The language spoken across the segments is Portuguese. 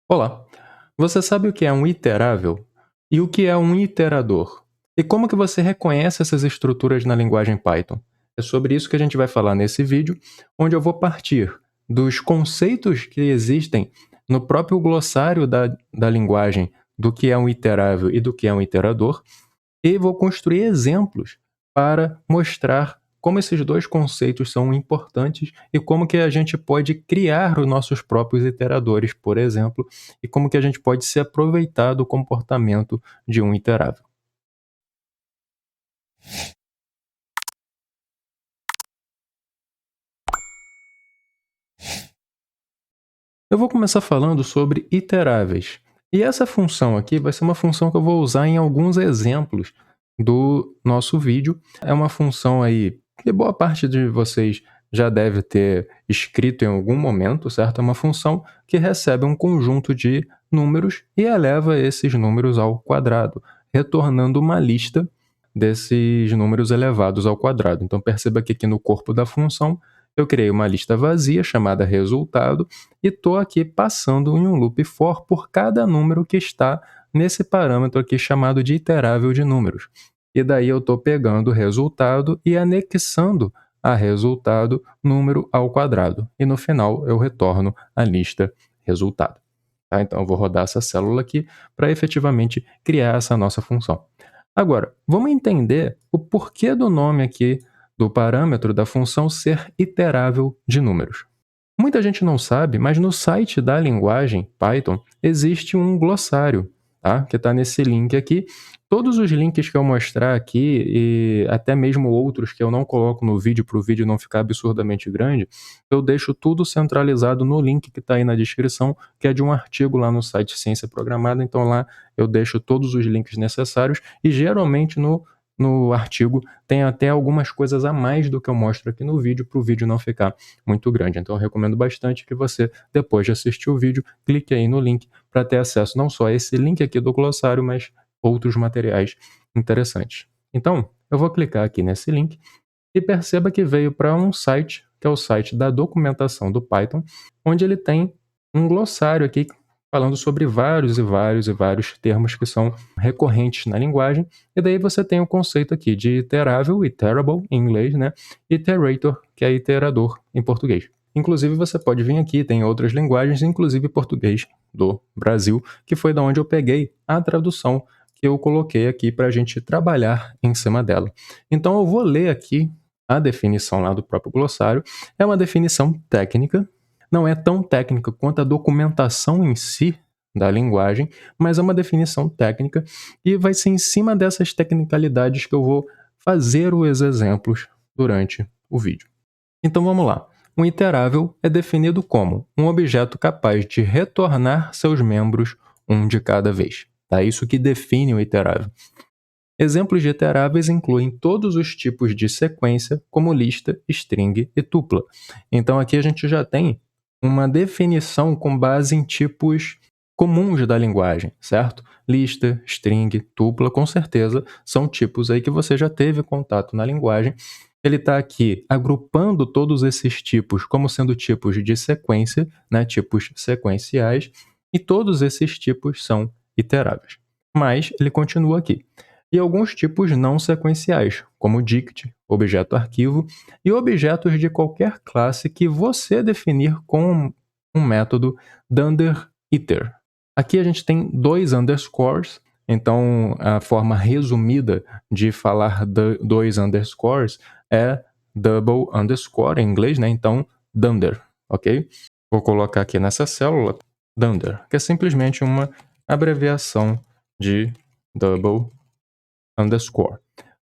Olá, você sabe o que é um iterável e o que é um iterador? E como que você reconhece essas estruturas na linguagem Python? É sobre isso que a gente vai falar nesse vídeo, onde eu vou partir dos conceitos que existem no próprio glossário da linguagem do que é um iterável e do que é um iterador, e vou construir exemplos para mostrar como esses dois conceitos são importantes e como que a gente pode criar os nossos próprios iteradores, por exemplo, e como que a gente pode se aproveitar do comportamento de um iterável. Eu vou começar falando sobre iteráveis. E essa função aqui vai ser uma função que eu vou usar em alguns exemplos do nosso vídeo. É uma função aí que boa parte de vocês já deve ter escrito em algum momento, certo? É uma função que recebe um conjunto de números e eleva esses números ao quadrado, retornando uma lista desses números elevados ao quadrado. Então perceba que aqui no corpo da função eu criei uma lista vazia chamada resultado e estou aqui passando em um loop for por cada número que está nesse parâmetro aqui chamado de iterável de números. E daí eu estou pegando o resultado e anexando a resultado número ao quadrado. E no final eu retorno a lista resultado. Tá? Então eu vou rodar essa célula aqui para efetivamente criar essa nossa função. Agora, vamos entender o porquê do nome aqui do parâmetro da função ser iterável de números. Muita gente não sabe, mas no site da linguagem Python existe um glossário, tá? Que está nesse link aqui. Todos os links que eu mostrar aqui, e até mesmo outros que eu não coloco no vídeo para o vídeo não ficar absurdamente grande, eu deixo tudo centralizado no link que está aí na descrição, que é de um artigo lá no site Ciência Programada. Então lá eu deixo todos os links necessários e geralmente no artigo tem até algumas coisas a mais do que eu mostro aqui no vídeo, para o vídeo não ficar muito grande. Então eu recomendo bastante que você, depois de assistir o vídeo, clique aí no link para ter acesso não só a esse link aqui do glossário, mas outros materiais interessantes. Então, eu vou clicar aqui nesse link e perceba que veio para um site, que é o site da documentação do Python, onde ele tem um glossário aqui falando sobre vários e vários e vários termos que são recorrentes na linguagem. E daí você tem o conceito aqui de iterável, iterable em inglês, né? Iterator, que é iterador em português. Inclusive você pode vir aqui, tem outras linguagens, inclusive português do Brasil, que foi da onde eu peguei a tradução que eu coloquei aqui para a gente trabalhar em cima dela. Então eu vou ler aqui a definição lá do próprio glossário. É uma definição técnica, não é tão técnica quanto a documentação em si da linguagem, mas é uma definição técnica e vai ser em cima dessas tecnicalidades que eu vou fazer os exemplos durante o vídeo. Então vamos lá. Um iterável é definido como um objeto capaz de retornar seus membros um de cada vez. É isso que define o iterável. Exemplos de iteráveis incluem todos os tipos de sequência, como lista, string e tupla. Então aqui a gente já tem uma definição com base em tipos comuns da linguagem, certo? Lista, string, tupla, com certeza são tipos aí que você já teve contato na linguagem. Ele está aqui agrupando todos esses tipos como sendo tipos de sequência, né? Tipos sequenciais, e todos esses tipos são iteráveis. Mas ele continua aqui. E alguns tipos não sequenciais, como dict, objeto arquivo, e objetos de qualquer classe que você definir com um método dunderIter. Aqui a gente tem dois underscores, então a forma resumida de falar dois underscores é double underscore em inglês, né? Então dunder, ok? Vou colocar aqui nessa célula dunder, que é simplesmente uma abreviação de double underscore.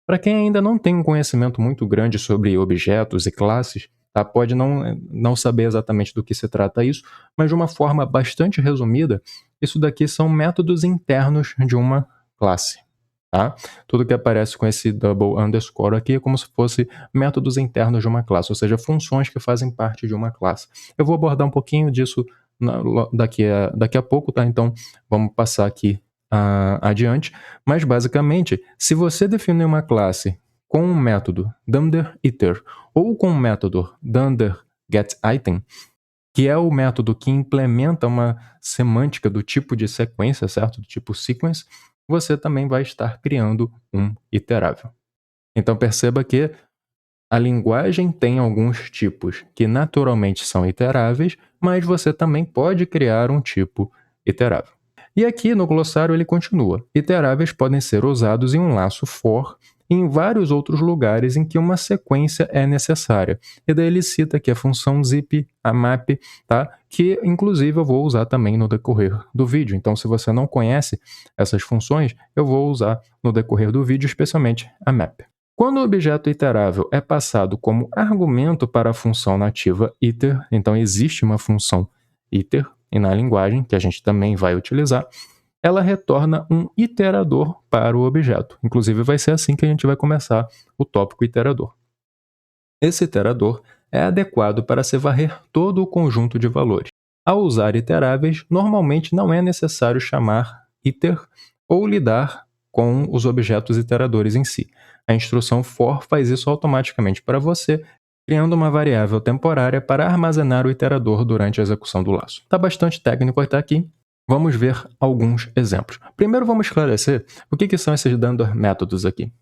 Para quem ainda não tem um conhecimento muito grande sobre objetos e classes, tá? Pode não saber exatamente do que se trata isso, mas de uma forma bastante resumida, isso daqui são métodos internos de uma classe. Tá? Tudo que aparece com esse double underscore aqui é como se fosse métodos internos de uma classe, ou seja, funções que fazem parte de uma classe. Eu vou abordar um pouquinho disso daqui a pouco, tá? Então vamos passar aqui adiante, mas basicamente, se você definir uma classe com um método dunderIter ou com um método dunderGetItem, que é o método que implementa uma semântica do tipo de sequência, certo? Do tipo sequence, você também vai estar criando um iterável. Então perceba que a linguagem tem alguns tipos que naturalmente são iteráveis, mas você também pode criar um tipo iterável. E aqui no glossário ele continua: iteráveis podem ser usados em um laço for e em vários outros lugares em que uma sequência é necessária. E daí ele cita aqui a função zip, a map, tá? Que inclusive eu vou usar também no decorrer do vídeo. Então, se você não conhece essas funções, eu vou usar no decorrer do vídeo, especialmente a map. Quando o objeto iterável é passado como argumento para a função nativa iter, então existe uma função iter, e na linguagem, que a gente também vai utilizar, ela retorna um iterador para o objeto. Inclusive, vai ser assim que a gente vai começar o tópico iterador. Esse iterador é adequado para se varrer todo o conjunto de valores. Ao usar iteráveis, normalmente não é necessário chamar iter ou lidar com os objetos iteradores em si. A instrução for faz isso automaticamente para você, criando uma variável temporária para armazenar o iterador durante a execução do laço. Está bastante técnico até aqui. Vamos ver alguns exemplos. Primeiro vamos esclarecer o que são esses dunder métodos aqui.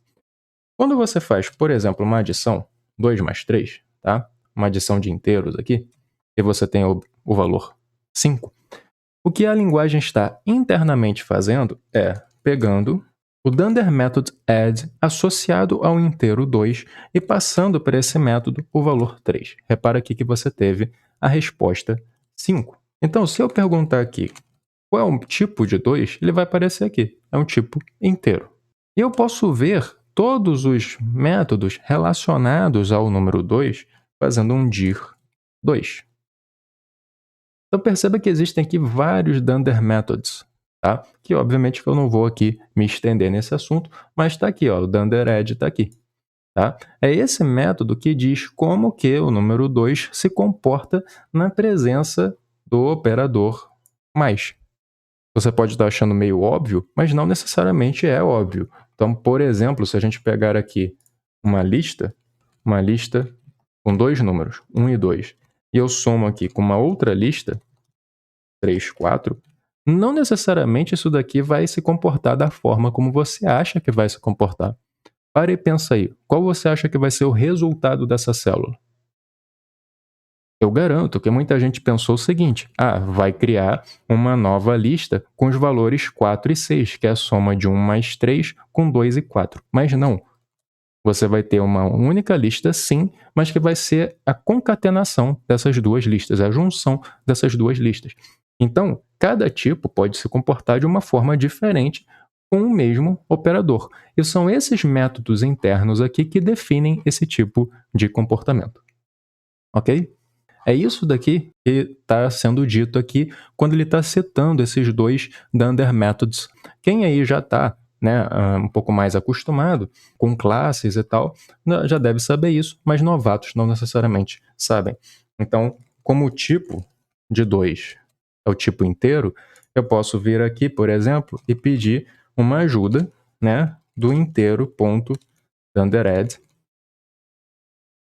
Quando você faz, por exemplo, uma adição, 2 mais 3, tá? Uma adição de inteiros aqui, e você tem o valor 5, o que a linguagem está internamente fazendo é pegando o dunder method add associado ao inteiro 2 e passando para esse método o valor 3. Repara aqui que você teve a resposta 5. Então, se eu perguntar aqui qual é o tipo de 2, ele vai aparecer aqui. É um tipo inteiro. E eu posso ver todos os métodos relacionados ao número 2 fazendo um dir 2. Então perceba que existem aqui vários dunder methods, tá? Que obviamente eu não vou aqui me estender nesse assunto, mas está aqui, ó, o dunder add está aqui. Tá? É esse método que diz como que o número 2 se comporta na presença do operador mais. Você pode estar achando meio óbvio, mas não necessariamente é óbvio. Então, por exemplo, se a gente pegar aqui uma lista com 2 números, 1 e 2, e eu somo aqui com uma outra lista, 3, 4, não necessariamente isso daqui vai se comportar da forma como você acha que vai se comportar. Pare e pensa aí, qual você acha que vai ser o resultado dessa célula? Eu garanto que muita gente pensou o seguinte: vai criar uma nova lista com os valores 4 e 6, que é a soma de 1 mais 3 com 2 e 4. Mas não. Você vai ter uma única lista, sim, mas que vai ser a concatenação dessas duas listas, a junção dessas duas listas. Então, cada tipo pode se comportar de uma forma diferente com o mesmo operador. E são esses métodos internos aqui que definem esse tipo de comportamento. Ok? É isso daqui que está sendo dito aqui quando ele está citando esses dois dunder methods. Quem aí já está um pouco mais acostumado com classes e tal, já deve saber isso, mas novatos não necessariamente sabem. Então, como o tipo de 2 é o tipo inteiro, eu posso vir aqui, por exemplo, e pedir uma ajuda do inteiro.dunderAdd.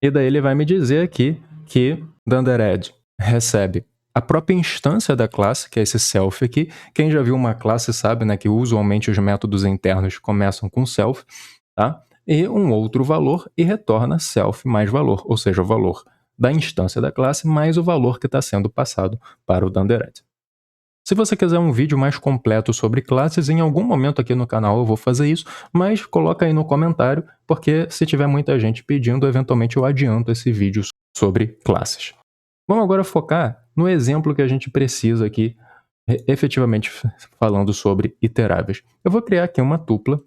E daí ele vai me dizer aqui que dunderAdd recebe a própria instância da classe, que é esse self aqui. Quem já viu uma classe sabe que usualmente os métodos internos começam com self, tá? E um outro valor e retorna self mais valor, ou seja, o valor da instância da classe mais o valor que está sendo passado para o dunderAdd. Se você quiser um vídeo mais completo sobre classes, em algum momento aqui no canal eu vou fazer isso, mas coloca aí no comentário, porque se tiver muita gente pedindo, eventualmente eu adianto esse vídeo sobre classes. Vamos agora focar no exemplo que a gente precisa aqui, efetivamente falando sobre iteráveis. Eu vou criar aqui uma tupla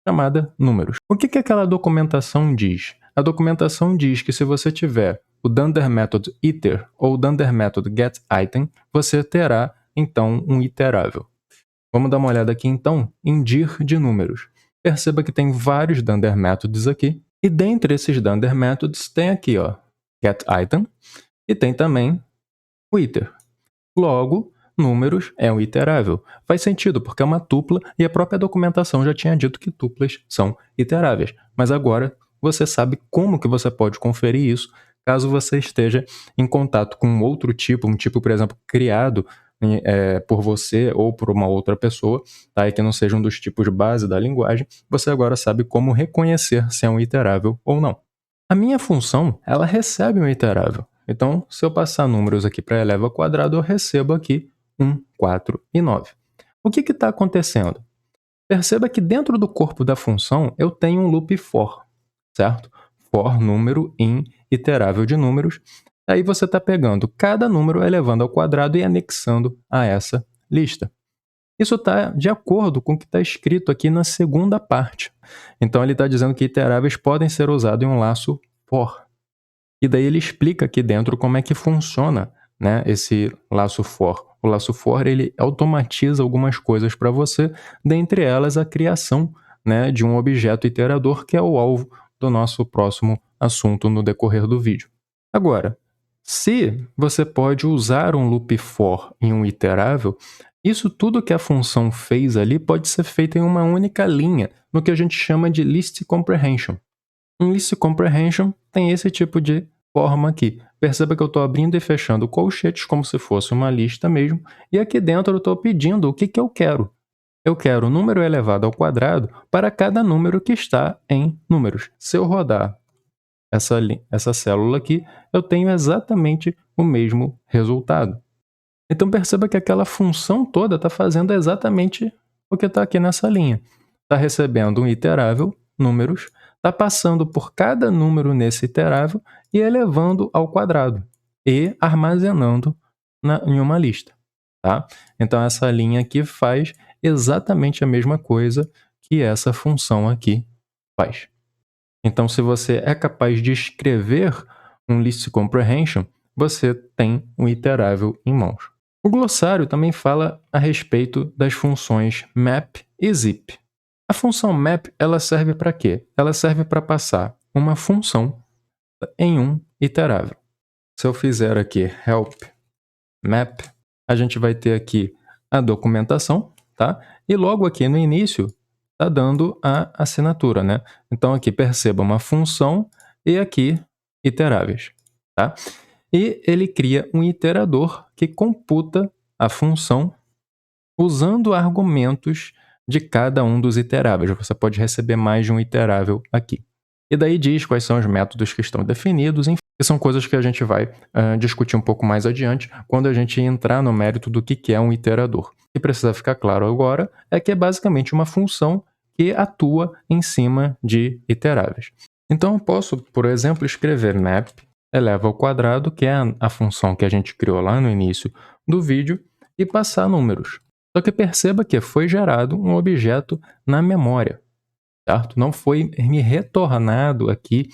chamada números. O que aquela documentação diz? A documentação diz que se você tiver o dunder method iter ou o dunder method getItem, você terá então um iterável. Vamos dar uma olhada aqui então em dir de números. Perceba que tem vários dunder methods aqui, e dentre esses dunder methods tem aqui, ó, getItem, e tem também o iter. Logo, números é um iterável. Faz sentido, porque é uma tupla e a própria documentação já tinha dito que tuplas são iteráveis. Mas agora você sabe como que você pode conferir isso caso você esteja em contato com um outro tipo, um tipo, por exemplo, criado por você ou por uma outra pessoa, tá? E que não seja um dos tipos base da linguagem, você agora sabe como reconhecer se é um iterável ou não. A minha função, ela recebe um iterável. Então, se eu passar números aqui para eleva ao quadrado, eu recebo aqui 1, 4 e 9. O que está acontecendo? Perceba que dentro do corpo da função eu tenho um loop for, certo? For número in iterável de números. Aí você está pegando cada número elevando ao quadrado e anexando a essa lista. Isso está de acordo com o que está escrito aqui na segunda parte. Então ele está dizendo que iteráveis podem ser usados em um laço for. E daí ele explica aqui dentro como é que funciona, né, esse laço for. O laço for ele automatiza algumas coisas para você, dentre elas a criação, né, de um objeto iterador, que é o alvo do nosso próximo assunto no decorrer do vídeo. Agora, se você pode usar um loop for em um iterável, isso tudo que a função fez ali pode ser feito em uma única linha, no que a gente chama de list comprehension. Um list comprehension tem esse tipo de forma aqui. Perceba que eu estou abrindo e fechando colchetes como se fosse uma lista mesmo, e aqui dentro eu estou pedindo o que eu quero. Eu quero o número elevado ao quadrado para cada número que está em números. Se eu rodar essa célula aqui, eu tenho exatamente o mesmo resultado. Então perceba que aquela função toda está fazendo exatamente o que está aqui nessa linha. Está recebendo um iterável, números, está passando por cada número nesse iterável e elevando ao quadrado e armazenando em uma lista. Tá? Então essa linha aqui faz exatamente a mesma coisa que essa função aqui faz. Então se você é capaz de escrever um list comprehension, você tem um iterável em mãos. O glossário também fala a respeito das funções map e zip. A função map ela serve para quê? Ela serve para passar uma função em um iterável. Se eu fizer aqui help map, a gente vai ter aqui a documentação, tá? E logo aqui no início está dando a assinatura, né? Então aqui perceba uma função e aqui iteráveis, tá? E ele cria um iterador que computa a função usando argumentos de cada um dos iteráveis. Você pode receber mais de um iterável aqui. E daí diz quais são os métodos que estão definidos, enfim, que são coisas que a gente vai discutir um pouco mais adiante quando a gente entrar no mérito do que é um iterador. O que precisa ficar claro agora é que é basicamente uma função que atua em cima de iteráveis. Então eu posso, por exemplo, escrever map eleva ao quadrado, que é a função que a gente criou lá no início do vídeo, e passar números. Só que perceba que foi gerado um objeto na memória, certo? Não foi me retornado aqui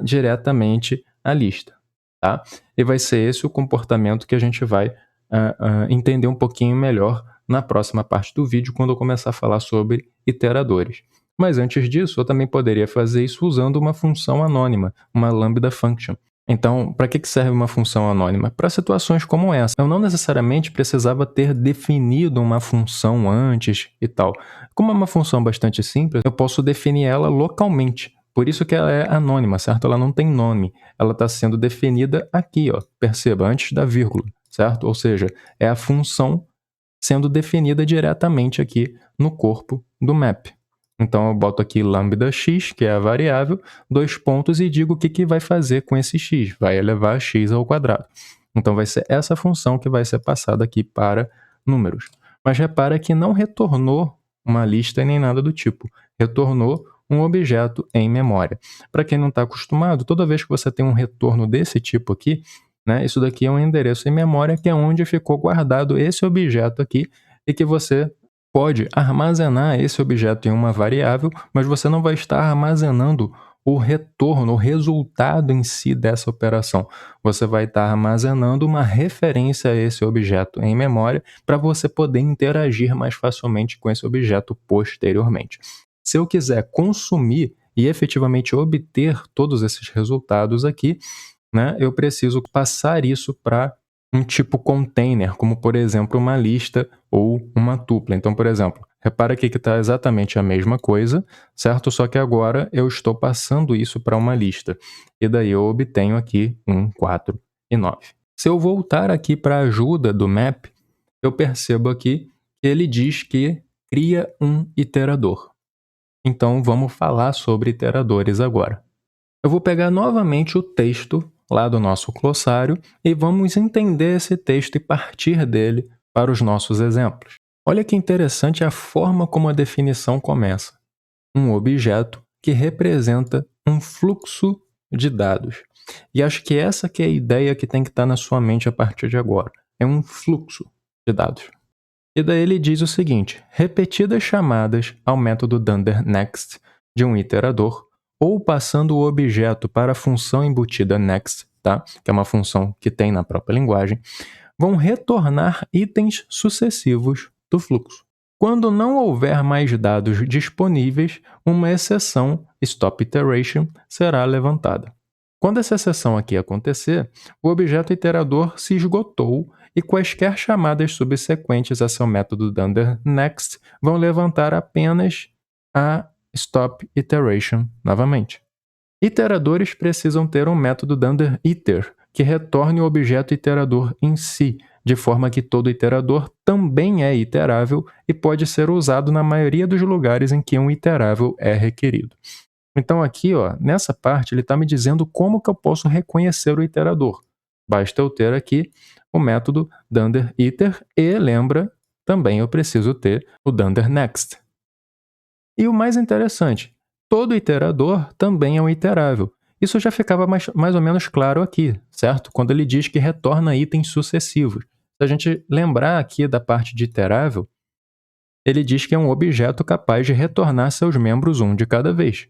diretamente a lista, tá? E vai ser esse o comportamento que a gente vai entender um pouquinho melhor na próxima parte do vídeo, quando eu começar a falar sobre iteradores. Mas antes disso, eu também poderia fazer isso usando uma função anônima, uma lambda function. Então, para que serve uma função anônima? Para situações como essa. Eu não necessariamente precisava ter definido uma função antes e tal. Como é uma função bastante simples, eu posso definir ela localmente. Por isso que ela é anônima, certo? Ela não tem nome. Ela está sendo definida aqui, ó. Perceba, antes da vírgula, certo? Ou seja, é a função sendo definida diretamente aqui no corpo do map. Então eu boto aqui lambda x, que é a variável, 2 pontos e digo o que vai fazer com esse x. Vai elevar x ao quadrado. Então vai ser essa função que vai ser passada aqui para números. Mas repara que não retornou uma lista nem nada do tipo. Retornou um objeto em memória. Para quem não está acostumado, toda vez que você tem um retorno desse tipo aqui, né, isso daqui é um endereço em memória, que é onde ficou guardado esse objeto aqui, e que você pode armazenar esse objeto em uma variável, mas você não vai estar armazenando o retorno, o resultado em si dessa operação. Você vai estar armazenando uma referência a esse objeto em memória para você poder interagir mais facilmente com esse objeto posteriormente. Se eu quiser consumir e efetivamente obter todos esses resultados aqui, né, eu preciso passar isso para um tipo container, como por exemplo uma lista ou uma tupla. Então, por exemplo, repara aqui que está exatamente a mesma coisa, certo? Só que agora eu estou passando isso para uma lista. E daí eu obtenho aqui 1, 4 e 9. Se eu voltar aqui para a ajuda do map, eu percebo aqui que ele diz que cria um iterador. Então vamos falar sobre iteradores agora. Eu vou pegar novamente o texto lá do nosso glossário e vamos entender esse texto e partir dele para os nossos exemplos. Olha que interessante a forma como a definição começa. Um objeto que representa um fluxo de dados. E acho que essa que é a ideia que tem que estar na sua mente a partir de agora. É um fluxo de dados. E daí ele diz o seguinte: repetidas chamadas ao método dunder next de um iterador ou passando o objeto para a função embutida next, tá? Que é uma função que tem na própria linguagem, vão retornar itens sucessivos do fluxo. Quando não houver mais dados disponíveis, uma exceção stop iteration será levantada. Quando essa exceção aqui acontecer, o objeto iterador se esgotou e quaisquer chamadas subsequentes a seu método dunder next vão levantar apenas a stop iteration novamente. Iteradores precisam ter um método dunder iter, que retorne o objeto iterador em si, de forma que todo iterador também é iterável e pode ser usado na maioria dos lugares em que um iterável é requerido. Então aqui, ó, nessa parte, ele está me dizendo como que eu posso reconhecer o iterador. Basta eu ter aqui o método dunder iter e, lembra, também eu preciso ter o dunder next. E o mais interessante, todo iterador também é um iterável. Isso já ficava mais ou menos claro aqui, certo? Quando ele diz que retorna itens sucessivos. Se a gente lembrar aqui da parte de iterável, ele diz que é um objeto capaz de retornar seus membros um de cada vez.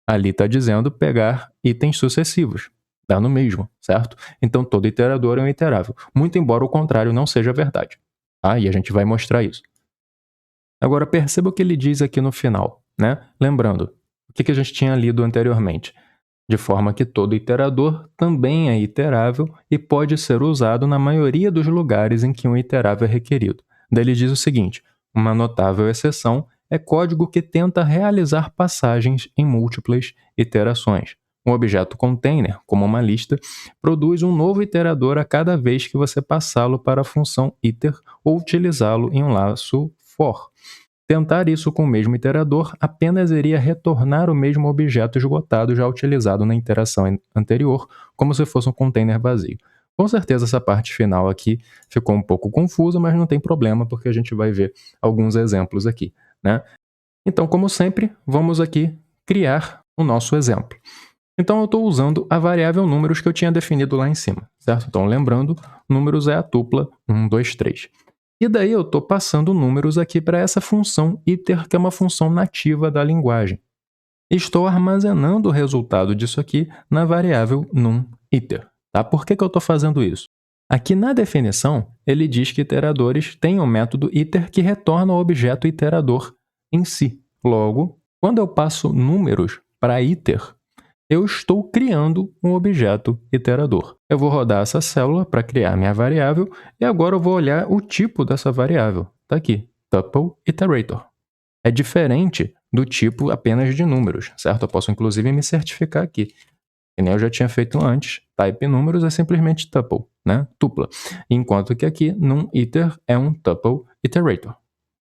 Ali está dizendo pegar itens sucessivos. Dá no mesmo, certo? Então todo iterador é um iterável. Muito embora o contrário não seja verdade. Tá? E a gente vai mostrar isso. Agora perceba o que ele diz aqui no final, né? Lembrando, o que a gente tinha lido anteriormente. De forma que todo iterador também é iterável e pode ser usado na maioria dos lugares em que um iterável é requerido. Daí ele diz o seguinte: uma notável exceção é código que tenta realizar passagens em múltiplas iterações. Um objeto container, como uma lista, produz um novo iterador a cada vez que você passá-lo para a função iter ou utilizá-lo em um laço for. Tentar isso com o mesmo iterador apenas iria retornar o mesmo objeto esgotado já utilizado na interação anterior, como se fosse um container vazio. Com certeza essa parte final aqui ficou um pouco confusa, mas não tem problema, porque a gente vai ver alguns exemplos aqui, né? Então, como sempre, vamos aqui criar o nosso exemplo. Então, eu estou usando a variável números que eu tinha definido lá em cima, certo? Então, lembrando, números é a tupla 1, 2, 3. E daí eu estou passando números aqui para essa função iter, que é uma função nativa da linguagem. Estou armazenando o resultado disso aqui na variável numIter. Tá? Por que eu estou fazendo isso? Aqui na definição, ele diz que iteradores têm um método iter que retorna o objeto iterador em si. Logo, quando eu passo números para iter, eu estou criando um objeto iterador. Eu vou rodar essa célula para criar minha variável e agora eu vou olhar o tipo dessa variável. Está aqui, tuple iterator. É diferente do tipo apenas de números, certo? Eu posso inclusive me certificar aqui. Que nem eu já tinha feito antes, type números é simplesmente tuple, né? Tupla. Enquanto que aqui, numIter é um tuple iterator.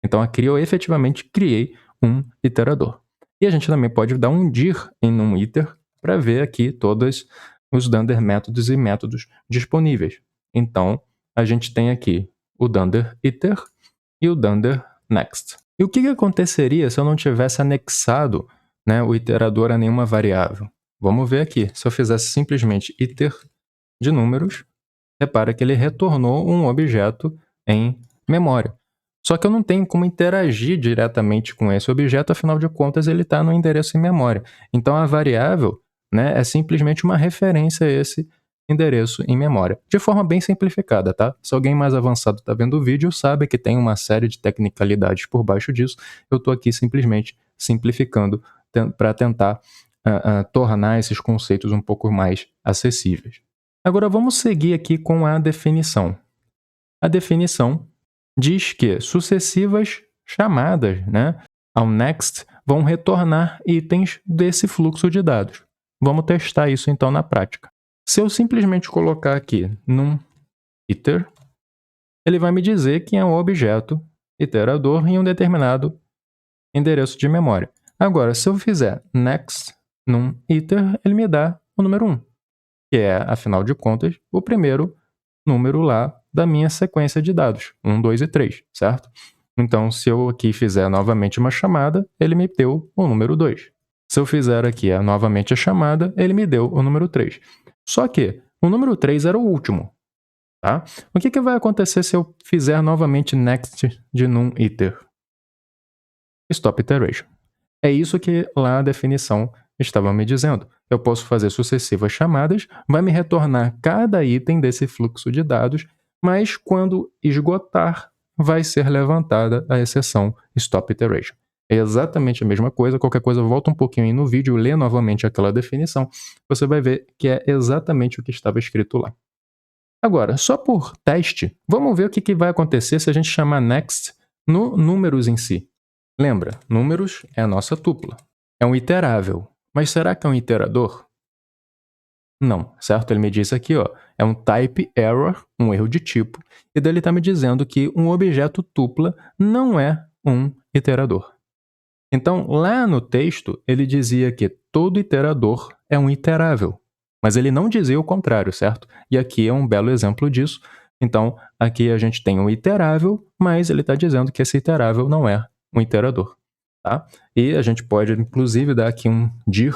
Então aqui eu efetivamente criei um iterador. E a gente também pode dar um dir em numIter para ver aqui todos os dunder métodos e métodos disponíveis. Então, a gente tem aqui o dunder iter e o dunder next. E o que aconteceria se eu não tivesse anexado, né, o iterador a nenhuma variável? Vamos ver aqui. Se eu fizesse simplesmente iter de números, repara que ele retornou um objeto em memória. Só que eu não tenho como interagir diretamente com esse objeto, afinal de contas ele está no endereço em memória. Então a variável, né, é simplesmente uma referência a esse endereço em memória. De forma bem simplificada, tá? Se alguém mais avançado está vendo o vídeo, sabe que tem uma série de tecnicalidades por baixo disso. Eu estou aqui simplesmente simplificando para tentar tornar esses conceitos um pouco mais acessíveis. Agora vamos seguir aqui com a definição. A definição diz que sucessivas chamadas, né, ao next vão retornar itens desse fluxo de dados. Vamos testar isso então na prática. Se eu simplesmente colocar aqui num iter, ele vai me dizer que é um objeto iterador em um determinado endereço de memória. Agora, se eu fizer next num iter, ele me dá o número 1, que é, afinal de contas, o primeiro número lá da minha sequência de dados, 1, 2 e 3, certo? Então, se eu aqui fizer novamente uma chamada, ele me deu o número 2. Se eu fizer aqui novamente a chamada, ele me deu o número 3. Só que o número 3 era o último. Tá? O que vai acontecer se eu fizer novamente next de num iter? Stop iteration. É isso que lá a definição estava me dizendo. Eu posso fazer sucessivas chamadas, vai me retornar cada item desse fluxo de dados, mas quando esgotar, vai ser levantada a exceção stop iteration. É exatamente a mesma coisa, qualquer coisa volta um pouquinho aí no vídeo, lê novamente aquela definição, você vai ver que é exatamente o que estava escrito lá. Agora, só por teste, vamos ver o que vai acontecer se a gente chamar next no números em si. Lembra, números é a nossa tupla. É um iterável. Mas será que é um iterador? Não, certo? Ele me diz aqui, ó, é um type error, um erro de tipo, e daí ele está me dizendo que um objeto tupla não é um iterador. Então, lá no texto, ele dizia que todo iterador é um iterável. Mas ele não dizia o contrário, certo? E aqui é um belo exemplo disso. Então, aqui a gente tem um iterável, mas ele está dizendo que esse iterável não é um iterador. Tá? E a gente pode, inclusive, dar aqui um dir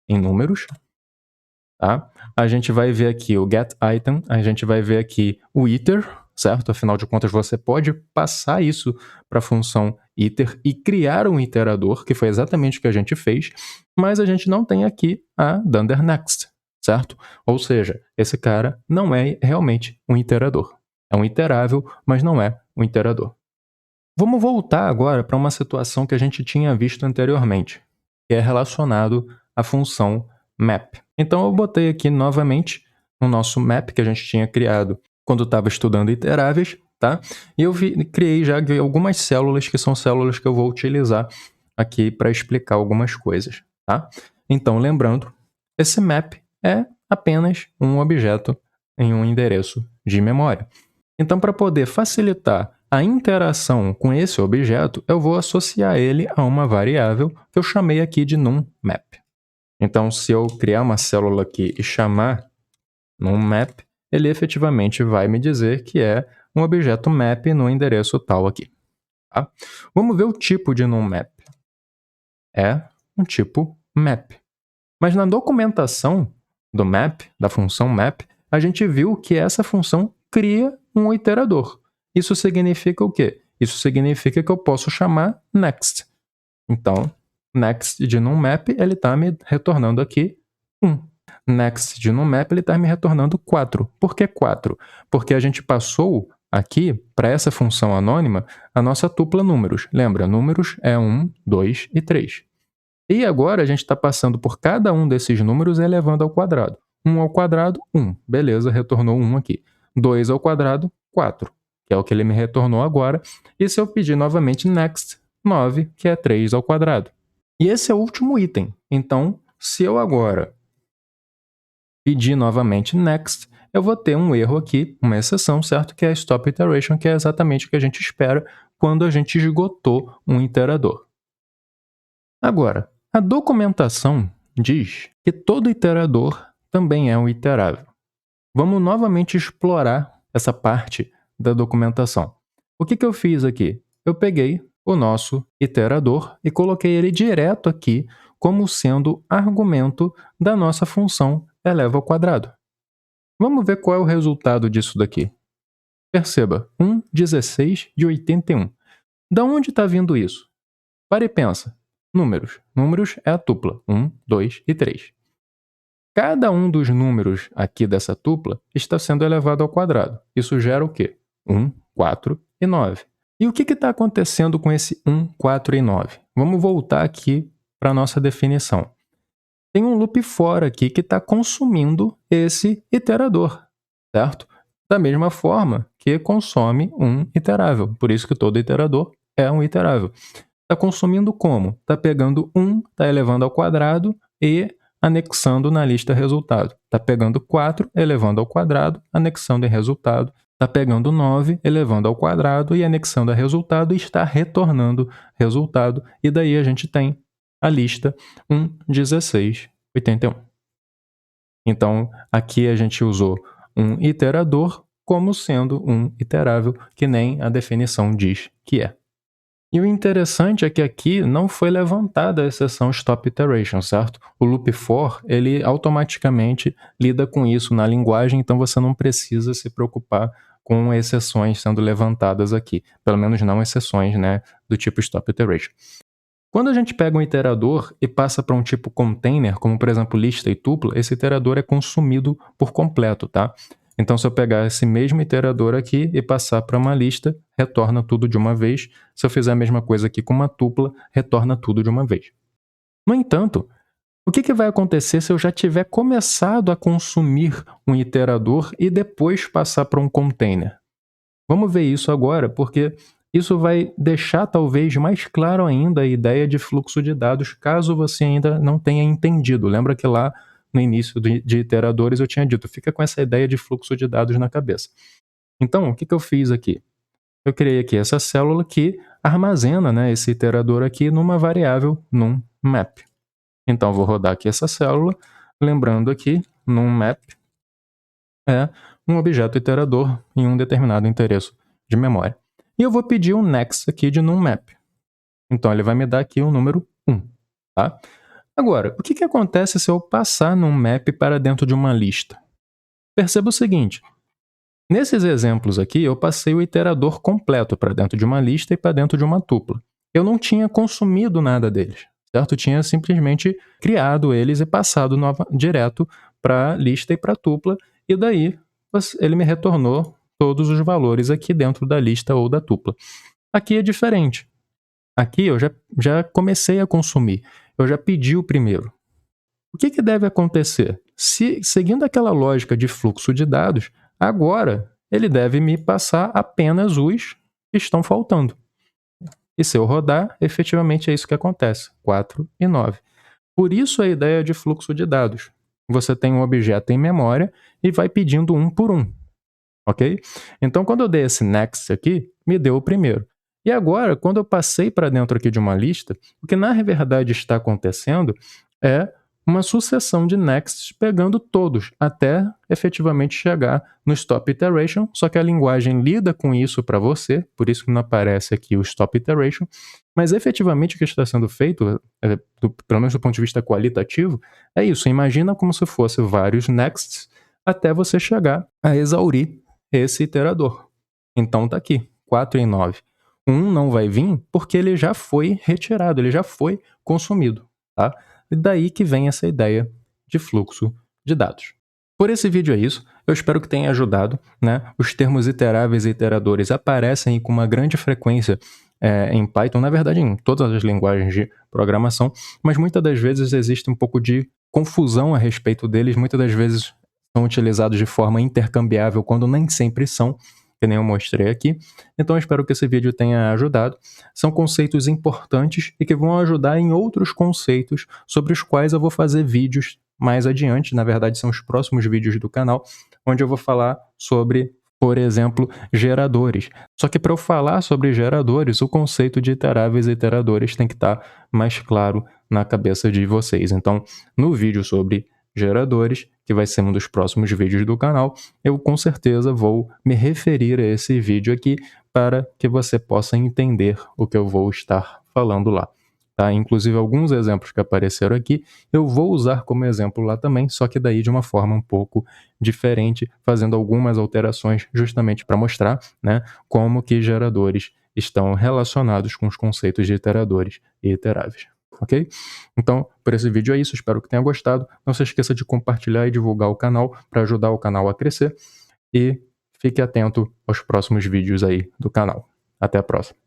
em números. Tá? A gente vai ver aqui o getItem, a gente vai ver aqui o iter, certo? Afinal de contas, você pode passar isso para a função iter e criar um iterador, que foi exatamente o que a gente fez, mas a gente não tem aqui a dunder next, certo? Ou seja, esse cara não é realmente um iterador. É um iterável, mas não é um iterador. Vamos voltar agora para uma situação que a gente tinha visto anteriormente, que é relacionado à função map. Então eu botei aqui novamente o nosso map que a gente tinha criado quando estava estudando iteráveis, tá? E eu criei já algumas células que são células que eu vou utilizar aqui para explicar algumas coisas, tá? Então, lembrando, esse map é apenas um objeto em um endereço de memória. Então, para poder facilitar a interação com esse objeto, eu vou associar ele a uma variável que eu chamei aqui de numMap. Então, se eu criar uma célula aqui e chamar numMap, ele efetivamente vai me dizer que é um objeto map no endereço tal aqui. Tá? Vamos ver o tipo de numMap. É um tipo map. Mas na documentação do map, da função map, a gente viu que essa função cria um iterador. Isso significa o quê? Isso significa que eu posso chamar next. Então, next de numMap, ele está me retornando aqui 1. Next de numMap, ele está me retornando 4. Por que 4? Porque a gente passou aqui, para essa função anônima, a nossa tupla números. Lembra, números é 1, 2 e 3. E agora a gente está passando por cada um desses números e elevando ao quadrado. 1 ao quadrado, 1. Beleza, retornou 1 aqui. 2 ao quadrado, 4, que é o que ele me retornou agora. E se eu pedir novamente next, 9, que é 3 ao quadrado. E esse é o último item. Então, se eu agora pedir novamente next, eu vou ter um erro aqui, uma exceção, certo? Que é a stop iteration, que é exatamente o que a gente espera quando a gente esgotou um iterador. Agora, a documentação diz que todo iterador também é um iterável. Vamos novamente explorar essa parte da documentação. O que eu fiz aqui? Eu peguei o nosso iterador e coloquei ele direto aqui como sendo argumento da nossa função eleva ao quadrado. Vamos ver qual é o resultado disso daqui. Perceba, 1, 16 de 81. Da onde está vindo isso? Para e pensa. Números. Números é a tupla. 1, 2 e 3. Cada um dos números aqui dessa tupla está sendo elevado ao quadrado. Isso gera o quê? 1, 4 e 9. E o que está acontecendo com esse 1, 4 e 9? Vamos voltar aqui para a nossa definição. tem um loop for aqui que está consumindo esse iterador, certo? Da mesma forma que consome um iterável. Por isso que todo iterador é um iterável. Está consumindo como? Está pegando 1, está elevando ao quadrado e anexando na lista resultado. Está pegando 4, elevando ao quadrado, anexando em resultado. Está pegando 9, elevando ao quadrado e anexando a resultado e está retornando resultado. E daí a gente tem a lista 1, 16, 81. Então, aqui a gente usou um iterador como sendo um iterável, que nem a definição diz que é. E o interessante é que aqui não foi levantada a exceção stop iteration, certo? O loop for, ele automaticamente lida com isso na linguagem, então você não precisa se preocupar com exceções sendo levantadas aqui. Pelo menos não exceções, né, do tipo stop iteration. Quando a gente pega um iterador e passa para um tipo container, como por exemplo lista e tupla, esse iterador é consumido por completo, tá? Então, se eu pegar esse mesmo iterador aqui e passar para uma lista, retorna tudo de uma vez. Se eu fizer a mesma coisa aqui com uma tupla, retorna tudo de uma vez. No entanto, o que vai acontecer se eu já tiver começado a consumir um iterador e depois passar para um container? Vamos ver isso agora, porque isso vai deixar talvez mais claro ainda a ideia de fluxo de dados, caso você ainda não tenha entendido. Lembra que lá no início de iteradores eu tinha dito, fica com essa ideia de fluxo de dados na cabeça. Então, o que eu fiz aqui? Eu criei aqui essa célula que armazena, né, esse iterador aqui numa variável num map. Então, eu vou rodar aqui essa célula, lembrando aqui, num map é um objeto iterador em um determinado endereço de memória. E eu vou pedir um next aqui de numMap. Então, ele vai me dar aqui o número 1. Tá? Agora, o que acontece se eu passar numMap para dentro de uma lista? Perceba o seguinte, nesses exemplos aqui, eu passei o iterador completo para dentro de uma lista e para dentro de uma tupla. Eu não tinha consumido nada deles, certo? Eu tinha simplesmente criado eles e passado direto para a lista e para a tupla, e daí ele me retornou todos os valores aqui dentro da lista ou da tupla. Aqui é diferente. Aqui eu já comecei a consumir, eu já pedi o primeiro. O que deve acontecer? Seguindo aquela lógica de fluxo de dados, agora ele deve me passar apenas os que estão faltando. E se eu rodar, efetivamente é isso que acontece, 4 e 9. Por isso a ideia de fluxo de dados. Você tem um objeto em memória e vai pedindo um por um. Ok? Então, quando eu dei esse next aqui, me deu o primeiro. E agora, quando eu passei para dentro aqui de uma lista, o que na verdade está acontecendo é uma sucessão de nexts pegando todos, até efetivamente chegar no stop iteration, só que a linguagem lida com isso para você, por isso que não aparece aqui o stop iteration, mas efetivamente o que está sendo feito, pelo menos do ponto de vista qualitativo, é isso. Imagina como se fosse vários nexts até você chegar a exaurir esse iterador. Então tá aqui, 4 em 9. 1 não vai vir porque ele já foi retirado, ele já foi consumido, tá? E daí que vem essa ideia de fluxo de dados. Por esse vídeo é isso, eu espero que tenha ajudado, né? Os termos iteráveis e iteradores aparecem com uma grande frequência em Python, na verdade em todas as linguagens de programação, mas muitas das vezes existe um pouco de confusão a respeito deles, muitas das vezes são utilizados de forma intercambiável quando nem sempre são, que nem eu mostrei aqui. Então eu espero que esse vídeo tenha ajudado. São conceitos importantes e que vão ajudar em outros conceitos sobre os quais eu vou fazer vídeos mais adiante. Na verdade, são os próximos vídeos do canal, onde eu vou falar sobre, por exemplo, geradores. Só que para eu falar sobre geradores, o conceito de iteráveis e iteradores tem que estar mais claro na cabeça de vocês. Então, no vídeo sobre geradores, que vai ser um dos próximos vídeos do canal, eu com certeza vou me referir a esse vídeo aqui para que você possa entender o que eu vou estar falando lá. Tá? Inclusive alguns exemplos que apareceram aqui, eu vou usar como exemplo lá também, só que daí de uma forma um pouco diferente, fazendo algumas alterações justamente para mostrar, né, como que geradores estão relacionados com os conceitos de iteradores e iteráveis. Ok? Então, por esse vídeo é isso, espero que tenha gostado. Não se esqueça de compartilhar e divulgar o canal para ajudar o canal a crescer. E fique atento aos próximos vídeos aí do canal. Até a próxima.